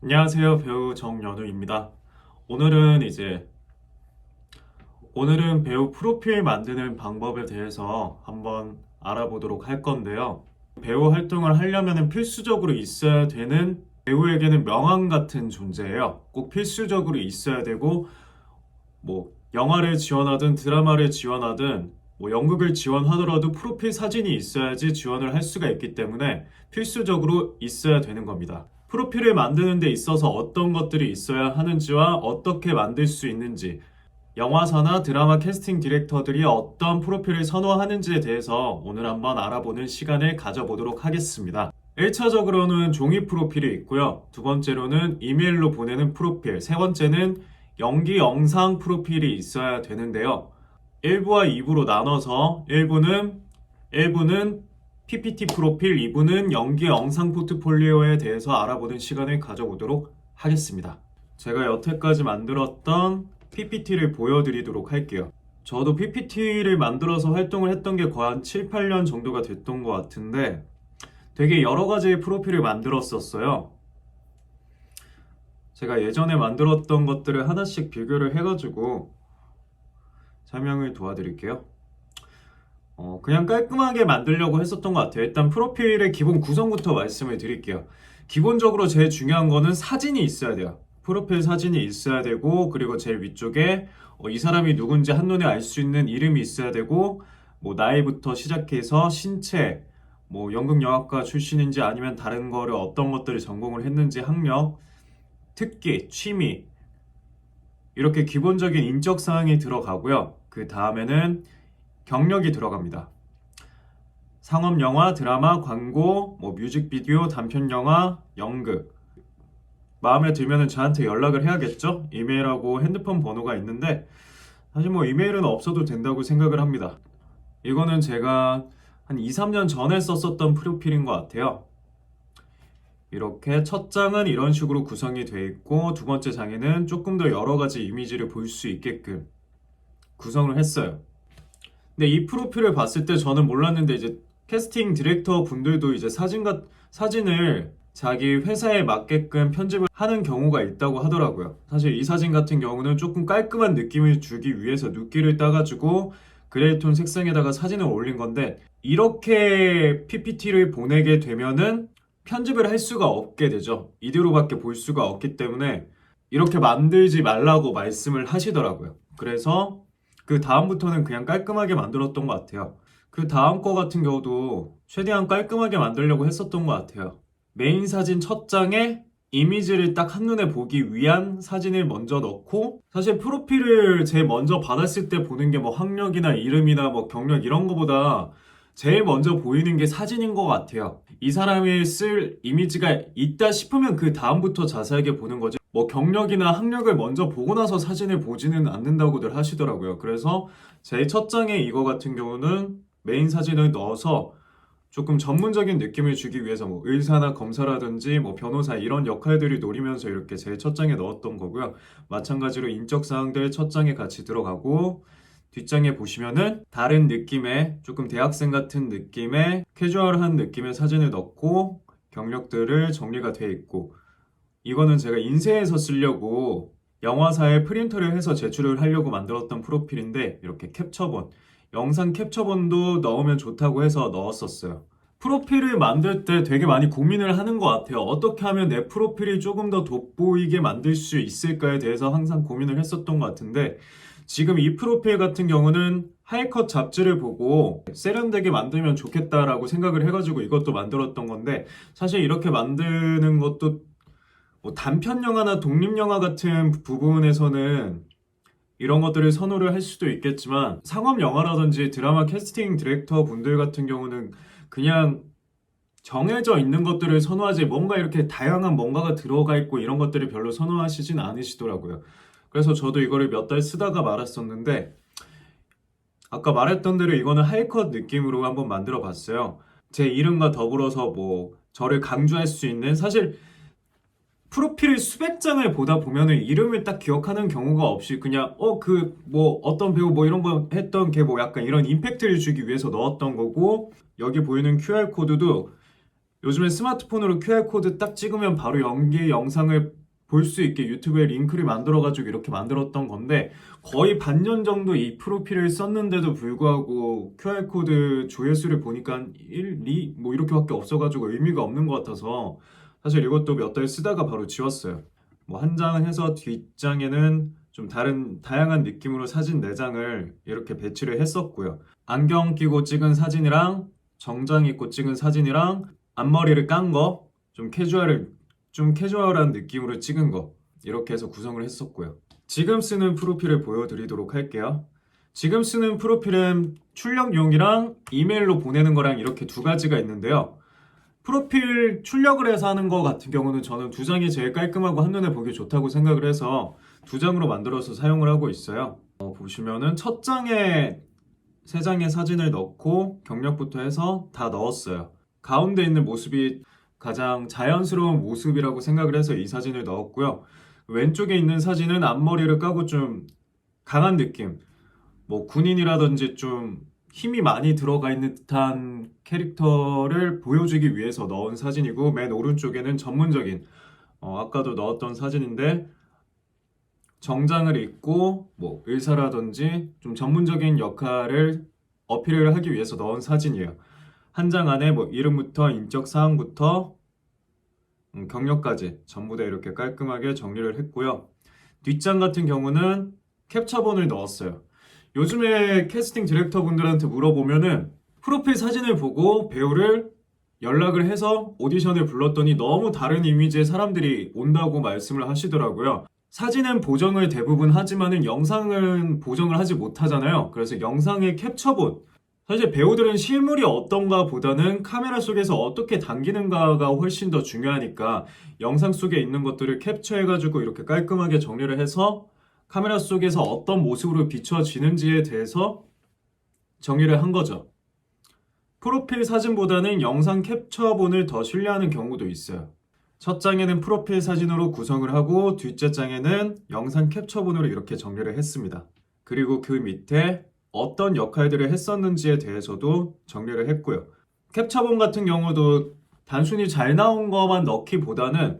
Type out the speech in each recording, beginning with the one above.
안녕하세요. 배우 정연우입니다. 오늘은 배우 프로필 만드는 방법에 대해서 한번 알아보도록 할 건데요. 배우 활동을 하려면 필수적으로 있어야 되는 배우에게는 명함 같은 존재예요. 꼭 필수적으로 있어야 되고, 영화를 지원하든 드라마를 지원하든 연극을 지원하더라도 프로필 사진이 있어야지 지원을 할 수가 있기 때문에 필수적으로 있어야 되는 겁니다. 프로필을 만드는 데 있어서 어떤 것들이 있어야 하는지와 어떻게 만들 수 있는지, 영화사나 드라마 캐스팅 디렉터들이 어떤 프로필을 선호하는지에 대해서 오늘 한번 알아보는 시간을 가져보도록 하겠습니다. 1차적으로는 종이 프로필이 있고요. 두 번째로는 이메일로 보내는 프로필, 세 번째는 연기 영상 프로필이 있어야 되는데요. 1부와 2부로 나눠서 1부는 PPT 프로필, 2부는 연기 영상 포트폴리오에 대해서 알아보는 시간을 가져보도록 하겠습니다. 제가 여태까지 만들었던 PPT를 보여드리도록 할게요. 저도 PPT를 만들어서 활동을 했던 게 거의 한 7, 8년 정도가 됐던 것 같은데 되게 여러 가지의 프로필을 만들었었어요. 제가 예전에 만들었던 것들을 하나씩 비교를 해가지고 설명을 도와드릴게요. 그냥 깔끔하게 만들려고 했었던 것 같아요. 일단 프로필의 기본 구성부터 말씀을 드릴게요. 기본적으로 제일 중요한 거는 사진이 있어야 돼요. 프로필 사진이 있어야 되고, 그리고 제일 위쪽에 이 사람이 누군지 한눈에 알 수 있는 이름이 있어야 되고, 나이부터 시작해서 신체, 연극영화과 출신인지 아니면 다른 거를 어떤 것들을 전공을 했는지, 학력, 특기, 취미, 이렇게 기본적인 인적 사항이 들어가고요. 그 다음에는 경력이 들어갑니다. 상업 영화, 드라마, 광고, 뮤직비디오, 단편 영화, 연극. 마음에 들면은 저한테 연락을 해야겠죠? 이메일하고 핸드폰 번호가 있는데 사실 이메일은 없어도 된다고 생각을 합니다. 이거는 제가 한 2, 3년 전에 썼었던 프로필인 것 같아요. 이렇게 첫 장은 이런 식으로 구성이 되어 있고 두 번째 장에는 조금 더 여러 가지 이미지를 볼 수 있게끔 구성을 했어요. 근데 이 프로필을 봤을 때 저는 몰랐는데 이제 캐스팅 디렉터 분들도 이제 사진을 자기 회사에 맞게끔 편집을 하는 경우가 있다고 하더라고요. 사실 이 사진 같은 경우는 조금 깔끔한 느낌을 주기 위해서 눕기를 따가지고 그레이톤 색상에다가 사진을 올린 건데 이렇게 PPT를 보내게 되면은 편집을 할 수가 없게 되죠. 이대로밖에 볼 수가 없기 때문에 이렇게 만들지 말라고 말씀을 하시더라고요. 그래서 그 다음부터는 그냥 깔끔하게 만들었던 것 같아요. 그 다음 거 같은 경우도 최대한 깔끔하게 만들려고 했었던 것 같아요. 메인 사진 첫 장에 이미지를 딱 한눈에 보기 위한 사진을 먼저 넣고 사실 프로필을 제일 먼저 받았을 때 보는 게 학력이나 이름이나 경력 이런 거보다 제일 먼저 보이는 게 사진인 것 같아요. 이 사람이 쓸 이미지가 있다 싶으면 그 다음부터 자세하게 보는 거지. 경력이나 학력을 먼저 보고 나서 사진을 보지는 않는다고들 하시더라고요. 그래서 제일 첫 장에 이거 같은 경우는 메인 사진을 넣어서 조금 전문적인 느낌을 주기 위해서 의사나 검사라든지 변호사 이런 역할들을 노리면서 이렇게 제일 첫 장에 넣었던 거고요. 마찬가지로 인적 사항들 첫 장에 같이 들어가고 뒷장에 보시면은 다른 느낌의 조금 대학생 같은 느낌의 캐주얼한 느낌의 사진을 넣고 경력들을 정리가 돼 있고 이거는 제가 인쇄해서 쓰려고 영화사에 프린터를 해서 제출을 하려고 만들었던 프로필인데 이렇게 캡처본, 영상 캡처본도 넣으면 좋다고 해서 넣었었어요. 프로필을 만들 때 되게 많이 고민을 하는 것 같아요. 어떻게 하면 내 프로필이 조금 더 돋보이게 만들 수 있을까에 대해서 항상 고민을 했었던 것 같은데 지금 이 프로필 같은 경우는 하이컷 잡지를 보고 세련되게 만들면 좋겠다라고 생각을 해가지고 이것도 만들었던 건데 사실 이렇게 만드는 것도 단편 영화나 독립 영화 같은 부분에서는 이런 것들을 선호를 할 수도 있겠지만 상업 영화라든지 드라마 캐스팅 디렉터 분들 같은 경우는 그냥 정해져 있는 것들을 선호하지 뭔가 이렇게 다양한 뭔가가 들어가 있고 이런 것들을 별로 선호하시진 않으시더라고요. 그래서 저도 이거를 몇 달 쓰다가 말았었는데 아까 말했던 대로 이거는 하이컷 느낌으로 한번 만들어 봤어요. 제 이름과 더불어서 저를 강조할 수 있는 사실 프로필 수백 장을 보다 보면은 이름을 딱 기억하는 경우가 없이 그냥 어떤 배우 이런 거 했던 걔 약간 이런 임팩트를 주기 위해서 넣었던 거고 여기 보이는 QR코드도 요즘에 스마트폰으로 QR코드 딱 찍으면 바로 연기 영상을 볼 수 있게 유튜브에 링크를 만들어가지고 이렇게 만들었던 건데 거의 반년 정도 이 프로필을 썼는데도 불구하고 QR코드 조회수를 보니까 1, 2 뭐 이렇게밖에 없어가지고 의미가 없는 것 같아서 사실 이것도 몇 달 쓰다가 바로 지웠어요. 뭐 한 장 해서 뒷장에는 좀 다양한 느낌으로 사진 4장을 이렇게 배치를 했었고요. 안경 끼고 찍은 사진이랑 정장 입고 찍은 사진이랑 앞머리를 깐 거, 좀 캐주얼한 느낌으로 찍은 거 이렇게 해서 구성을 했었고요. 지금 쓰는 프로필을 보여드리도록 할게요. 지금 쓰는 프로필은 출력용이랑 이메일로 보내는 거랑 이렇게 두 가지가 있는데요. 프로필 출력을 해서 하는 거 같은 경우는 저는 2장이 제일 깔끔하고 한눈에 보기 좋다고 생각을 해서 2장으로 만들어서 사용을 하고 있어요. 보시면은 첫 장에 3장의 사진을 넣고 경력부터 해서 다 넣었어요. 가운데 있는 모습이 가장 자연스러운 모습이라고 생각을 해서 이 사진을 넣었고요. 왼쪽에 있는 사진은 앞머리를 까고 좀 강한 느낌, 뭐 군인이라든지 좀 힘이 많이 들어가 있는 듯한 캐릭터를 보여주기 위해서 넣은 사진이고, 맨 오른쪽에는 전문적인 아까도 넣었던 사진인데 정장을 입고 뭐 의사라든지 좀 전문적인 역할을 어필을 하기 위해서 넣은 사진이에요. 한 장 안에 뭐 이름부터 인적 사항부터 경력까지 전부 다 이렇게 깔끔하게 정리를 했고요. 뒷장 같은 경우는 캡처본을 넣었어요. 요즘에 캐스팅 디렉터 분들한테 물어보면은 프로필 사진을 보고 배우를 연락을 해서 오디션을 불렀더니 너무 다른 이미지의 사람들이 온다고 말씀을 하시더라고요. 사진은 보정을 대부분 하지만은 영상은 보정을 하지 못하잖아요. 그래서 영상의 캡처본, 사실 배우들은 실물이 어떤가 보다는 카메라 속에서 어떻게 당기는가가 훨씬 더 중요하니까 영상 속에 있는 것들을 캡처해가지고 이렇게 깔끔하게 정리를 해서 카메라 속에서 어떤 모습으로 비춰지는지에 대해서 정리를 한 거죠. 프로필 사진보다는 영상 캡처본을 더 신뢰하는 경우도 있어요. 첫 장에는 프로필 사진으로 구성을 하고 둘째 장에는 영상 캡처본으로 이렇게 정리를 했습니다. 그리고 그 밑에 어떤 역할들을 했었는지에 대해서도 정리를 했고요. 캡처본 같은 경우도 단순히 잘 나온 것만 넣기보다는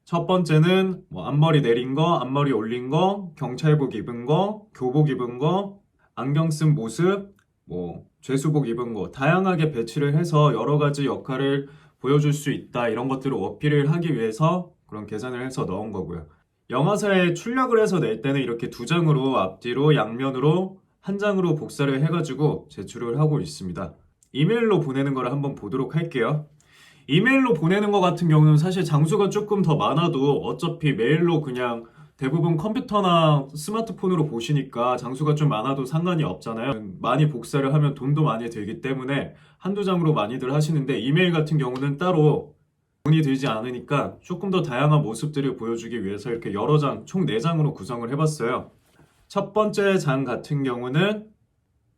첫 번째는 뭐 앞머리 내린 거, 앞머리 올린 거, 경찰복 입은 거, 교복 입은 거, 안경 쓴 모습, 뭐 죄수복 입은 거 다양하게 배치를 해서 여러 가지 역할을 보여줄 수 있다, 이런 것들을 어필을 하기 위해서 그런 계산을 해서 넣은 거고요. 영화사에 출력을 해서 낼 때는 이렇게 2장으로 앞뒤로 양면으로 한 장으로 복사를 해가지고 제출을 하고 있습니다. 이메일로 보내는 거를 한번 보도록 할게요. 이메일로 보내는 거 같은 경우는 사실 장수가 조금 더 많아도 어차피 메일로 그냥 대부분 컴퓨터나 스마트폰으로 보시니까 장수가 좀 많아도 상관이 없잖아요. 많이 복사를 하면 돈도 많이 들기 때문에 한두 장으로 많이들 하시는데 이메일 같은 경우는 따로 돈이 들지 않으니까 조금 더 다양한 모습들을 보여주기 위해서 이렇게 여러 장, 총 4장으로 구성을 해봤어요. 첫 번째 장 같은 경우는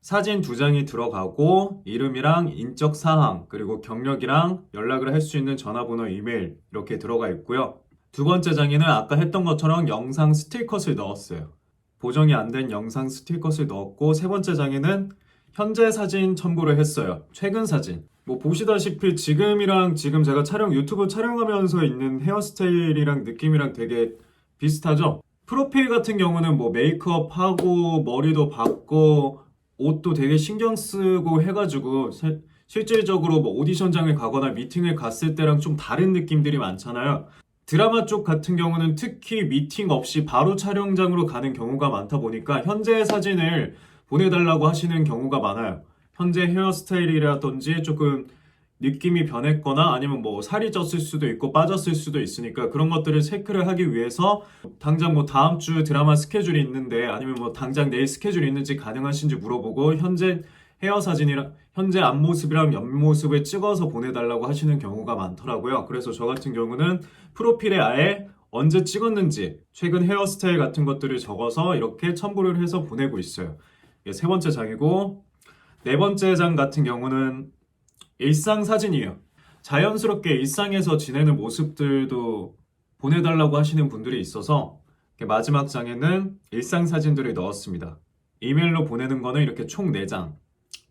사진 2장이 들어가고 이름이랑 인적 사항 그리고 경력이랑 연락을 할 수 있는 전화번호, 이메일 이렇게 들어가 있고요. 두 번째 장에는 아까 했던 것처럼 영상 스틸컷을 넣었어요. 보정이 안 된 영상 스틸컷을 넣었고, 세 번째 장에는 현재 사진 첨부를 했어요. 최근 사진. 뭐 보시다시피 지금이랑 지금 제가 유튜브 촬영하면서 있는 헤어스타일이랑 느낌이랑 되게 비슷하죠? 프로필 같은 경우는 뭐 메이크업 하고 머리도 받고 옷도 되게 신경 쓰고 해가지고 실질적으로 뭐 오디션장을 가거나 미팅을 갔을 때랑 좀 다른 느낌들이 많잖아요. 드라마 쪽 같은 경우는 특히 미팅 없이 바로 촬영장으로 가는 경우가 많다 보니까 현재 사진을 보내달라고 하시는 경우가 많아요. 현재 헤어스타일이라든지 조금 느낌이 변했거나 아니면 뭐 살이 쪘을 수도 있고 빠졌을 수도 있으니까 그런 것들을 체크를 하기 위해서 당장 뭐 다음 주 드라마 스케줄이 있는데 아니면 뭐 당장 내일 스케줄이 있는지 가능하신지 물어보고 현재 헤어 사진이랑 현재 앞모습이랑 옆모습을 찍어서 보내달라고 하시는 경우가 많더라고요. 그래서 저 같은 경우는 프로필에 아예 언제 찍었는지 최근 헤어스타일 같은 것들을 적어서 이렇게 첨부를 해서 보내고 있어요. 이게 세 번째 장이고, 네 번째 장 같은 경우는 일상 사진이에요. 자연스럽게 일상에서 지내는 모습들도 보내달라고 하시는 분들이 있어서 마지막 장에는 일상 사진들을 넣었습니다. 이메일로 보내는 거는 이렇게 총 4장.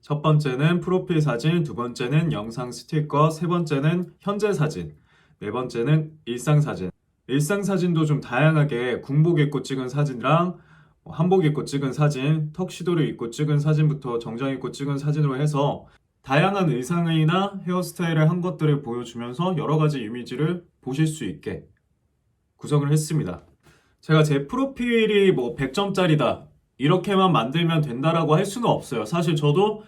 첫 번째는 프로필 사진, 두 번째는 영상 스티커, 세 번째는 현재 사진, 네 번째는 일상 사진. 일상 사진도 좀 다양하게 군복 입고 찍은 사진이랑 한복 입고 찍은 사진, 턱시도를 입고 찍은 사진부터 정장 입고 찍은 사진으로 해서 다양한 의상이나 헤어스타일을 한 것들을 보여주면서 여러 가지 이미지를 보실 수 있게 구성을 했습니다. 제가 제 프로필이 뭐 100점짜리다 이렇게만 만들면 된다라고 할 수는 없어요. 사실 저도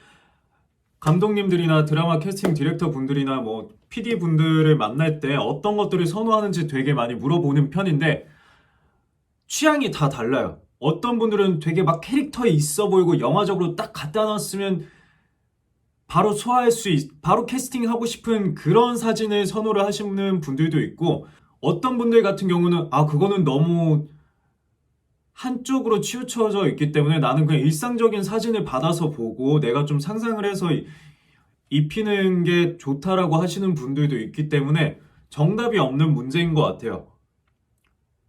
감독님들이나 드라마 캐스팅 디렉터 분들이나 뭐 PD 분들을 만날 때 어떤 것들을 선호하는지 되게 많이 물어보는 편인데 취향이 다 달라요. 어떤 분들은 되게 막 캐릭터에 있어 보이고 영화적으로 딱 갖다 놨으면 바로 바로 캐스팅하고 싶은 그런 사진을 선호를 하시는 분들도 있고 어떤 분들 같은 경우는 그거는 너무 한쪽으로 치우쳐져 있기 때문에 나는 그냥 일상적인 사진을 받아서 보고 내가 좀 상상을 해서 입히는 게 좋다라고 하시는 분들도 있기 때문에 정답이 없는 문제인 것 같아요.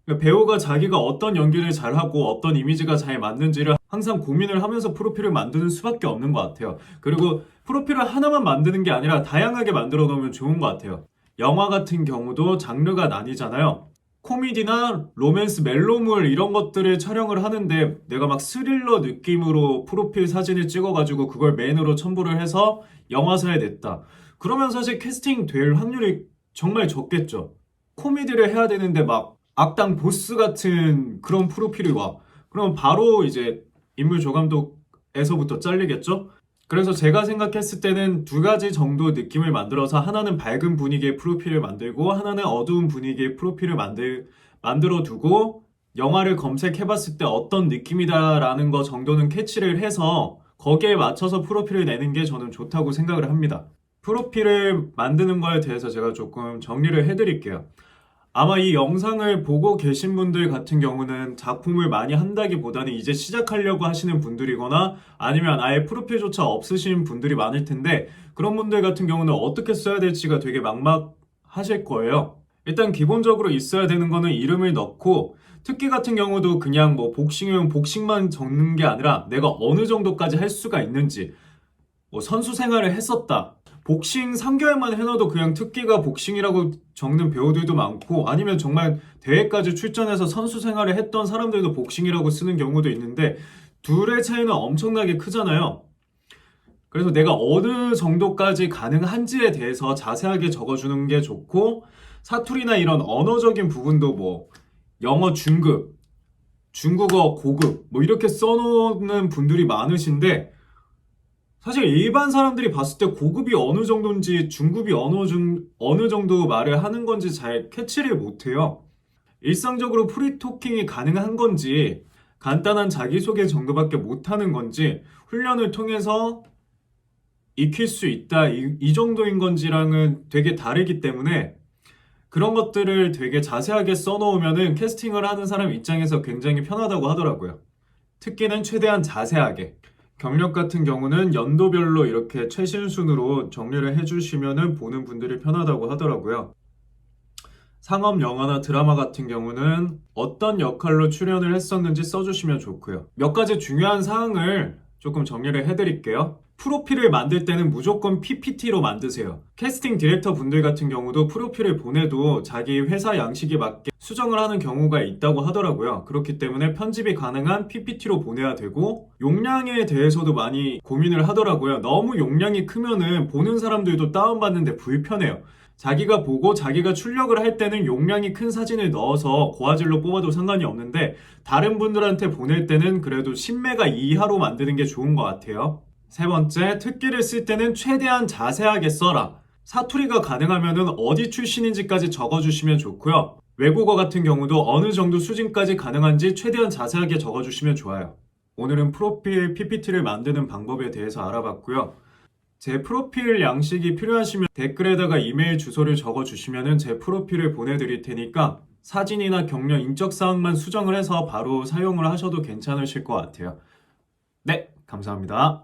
그러니까 배우가 자기가 어떤 연기를 잘하고 어떤 이미지가 잘 맞는지를 항상 고민을 하면서 프로필을 만드는 수밖에 없는 것 같아요. 그리고 프로필을 하나만 만드는 게 아니라 다양하게 만들어 놓으면 좋은 것 같아요. 영화 같은 경우도 장르가 나뉘잖아요. 코미디나 로맨스, 멜로물 이런 것들을 촬영을 하는데 내가 막 스릴러 느낌으로 프로필 사진을 찍어가지고 그걸 메인으로 첨부를 해서 영화사에 냈다. 그러면 사실 캐스팅 될 확률이 정말 적겠죠. 코미디를 해야 되는데 막 악당 보스 같은 그런 프로필이 와. 그럼 바로 이제 인물 조감독에서부터 잘리겠죠? 그래서 제가 생각했을 때는 두 가지 정도 느낌을 만들어서 하나는 밝은 분위기의 프로필을 만들고 하나는 어두운 분위기의 프로필을 만들어 두고 영화를 검색해봤을 때 어떤 느낌이다라는 거 정도는 캐치를 해서 거기에 맞춰서 프로필을 내는 게 저는 좋다고 생각을 합니다. 프로필을 만드는 거에 대해서 제가 조금 정리를 해드릴게요. 아마 이 영상을 보고 계신 분들 같은 경우는 작품을 많이 한다기보다는 이제 시작하려고 하시는 분들이거나 아니면 아예 프로필조차 없으신 분들이 많을 텐데 그런 분들 같은 경우는 어떻게 써야 될지가 되게 막막하실 거예요. 일단 기본적으로 있어야 되는 거는 이름을 넣고 특기 같은 경우도 그냥 뭐 복싱이면 복싱만 적는 게 아니라 내가 어느 정도까지 할 수가 있는지 뭐 선수 생활을 했었다. 복싱 3개월만 해놔도 그냥 특기가 복싱이라고 적는 배우들도 많고 아니면 정말 대회까지 출전해서 선수 생활을 했던 사람들도 복싱이라고 쓰는 경우도 있는데 둘의 차이는 엄청나게 크잖아요. 그래서 내가 어느 정도까지 가능한지에 대해서 자세하게 적어주는 게 좋고 사투리나 이런 언어적인 부분도 뭐 영어 중급, 중국어 고급 뭐 이렇게 써놓는 분들이 많으신데 사실 일반 사람들이 봤을 때 고급이 어느 정도인지 중급이 어느 정도 말을 하는 건지 잘 캐치를 못해요. 일상적으로 프리토킹이 가능한 건지 간단한 자기소개 정도밖에 못하는 건지 훈련을 통해서 익힐 수 있다 이 정도인 건지랑은 되게 다르기 때문에 그런 것들을 되게 자세하게 써놓으면은 캐스팅을 하는 사람 입장에서 굉장히 편하다고 하더라고요. 특기는 최대한 자세하게 경력 같은 경우는 연도별로 이렇게 최신순으로 정리를 해주시면은 보는 분들이 편하다고 하더라고요. 상업 영화나 드라마 같은 경우는 어떤 역할로 출연을 했었는지 써주시면 좋고요. 몇 가지 중요한 사항을 조금 정리를 해드릴게요. 프로필을 만들 때는 무조건 PPT로 만드세요. 캐스팅 디렉터 분들 같은 경우도 프로필을 보내도 자기 회사 양식에 맞게 수정을 하는 경우가 있다고 하더라고요. 그렇기 때문에 편집이 가능한 PPT로 보내야 되고 용량에 대해서도 많이 고민을 하더라고요. 너무 용량이 크면은 보는 사람들도 다운받는데 불편해요. 자기가 보고 자기가 출력을 할 때는 용량이 큰 사진을 넣어서 고화질로 뽑아도 상관이 없는데 다른 분들한테 보낼 때는 그래도 10메가 이하로 만드는 게 좋은 것 같아요. 세 번째, 특기를 쓸 때는 최대한 자세하게 써라. 사투리가 가능하면 어디 출신인지까지 적어주시면 좋고요. 외국어 같은 경우도 어느 정도 수준까지 가능한지 최대한 자세하게 적어주시면 좋아요. 오늘은 프로필 PPT를 만드는 방법에 대해서 알아봤고요. 제 프로필 양식이 필요하시면 댓글에다가 이메일 주소를 적어주시면 제 프로필을 보내드릴 테니까 사진이나 경력 인적사항만 수정을 해서 바로 사용을 하셔도 괜찮으실 것 같아요. 네, 감사합니다.